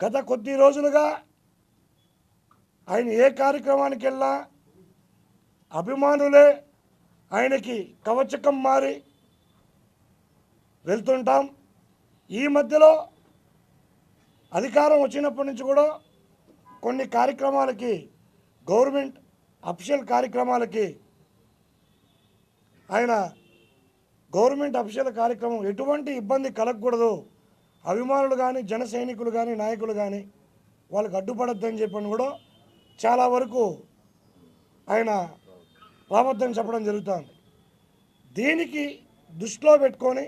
గత కొద్ది రోజులుగా ఆయన ఏ కార్యక్రమానికి వెళ్ళినా అభిమానులే ఆయనకి కవచకం మారి వెళ్తుంటాం. ఈ మధ్యలో అధికారం వచ్చినప్పటి నుంచి కూడా కొన్ని కార్యక్రమాలకి, గవర్నమెంట్ అఫీషియల్ కార్యక్రమాలకి, ఆయన గవర్నమెంట్ అఫీషియల్ కార్యక్రమం ఎటువంటి ఇబ్బంది కలగకూడదు, అభిమానులు కానీ, జన సైనికులు కానీ, నాయకులు కానీ వాళ్ళకి అడ్డుపడద్దని చెప్పని కూడా చాలా వరకు ఆయన రావద్దని చెప్పడం జరుగుతుంది. దీనికి దృష్టిలో పెట్టుకొని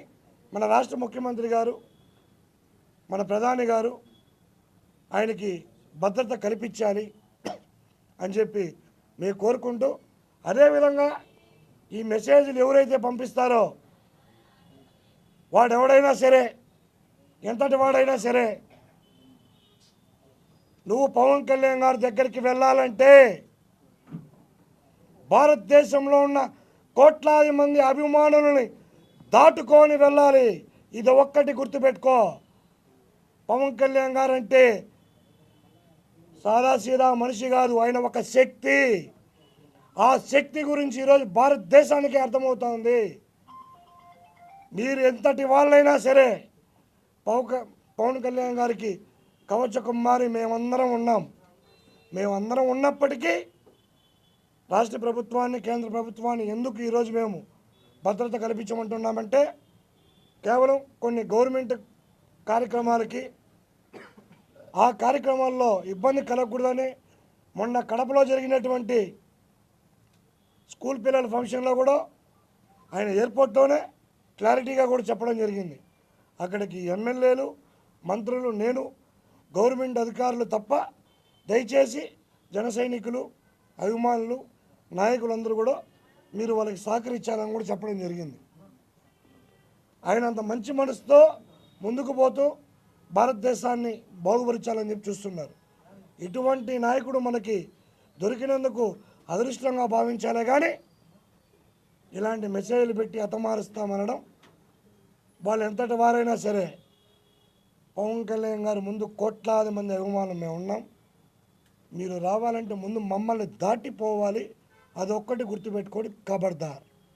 మన రాష్ట్ర ముఖ్యమంత్రి గారు, మన ప్రధాని గారు ఆయనకి భద్రత కల్పించాలి అని చెప్పి మేము కోరుకుంటూ, అదేవిధంగా ఈ మెసేజ్లు ఎవరైతే పంపిస్తారో వాడెవడైనా సరే, ఎంతటి వాడైనా సరే, నువ్వు పవన్ కళ్యాణ్ గారి దగ్గరికి వెళ్ళాలంటే భారతదేశంలో ఉన్న కోట్లాది మంది అభిమానులని దాటుకొని వెళ్ళాలి. ఇది ఒక్కటి గుర్తుపెట్టుకో. పవన్ కళ్యాణ్ గారు అంటే సాదాసీదా మనిషి కాదు, ఆయన ఒక శక్తి. ఆ శక్తి గురించి ఈరోజు భారతదేశానికి అర్థమవుతోంది. మీరు ఎంతటి వాళ్ళైనా సరే పవన్ కళ్యాణ్ గారికి కవచకం మారి మేమందరం ఉన్నాం. మేమందరం ఉన్నప్పటికీ రాష్ట్ర ప్రభుత్వాన్ని, కేంద్ర ప్రభుత్వాన్ని ఎందుకు ఈరోజు మేము భద్రత కల్పించమంటున్నామంటే కేవలం కొన్ని గవర్నమెంట్ కార్యక్రమాలకి, ఆ కార్యక్రమాల్లో ఇబ్బంది కలగకూడదని మొన్న కడపలో జరిగినటువంటి స్కూల్ పిల్లల ఫంక్షన్లో కూడా ఆయన ఎయిర్పోర్ట్లోనే క్లారిటీగా కూడా చెప్పడం జరిగింది. అక్కడికి ఎమ్మెల్యేలు, మంత్రులు, నేను, గవర్నమెంట్ అధికారులు తప్ప దయచేసి జన సైనికులు, అభిమానులు, నాయకులందరూ కూడా మీరు వాళ్ళకి సహకరించాలని కూడా చెప్పడం జరిగింది. ఆయన అంత మంచి మనసుతో ముందుకు పోతూ భారతదేశాన్ని బాగుపరచాలని చెప్పి చూస్తున్నారు. ఇటువంటి నాయకుడు మనకి దొరికినందుకు అదృష్టంగా భావించాలే కానీ ఇలాంటి మెసేజ్లు పెట్టి హతమారుస్తామనడం, వాళ్ళు ఎంతటి వారైనా సరే, పవన్ కళ్యాణ్ గారు ముందు కోట్లాది మంది అభిమానులు మేము ఉన్నాం. మీరు రావాలంటే ముందు మమ్మల్ని దాటిపోవాలి. అదొక్కటి గుర్తుపెట్టుకోండి. ఖబర్దార్.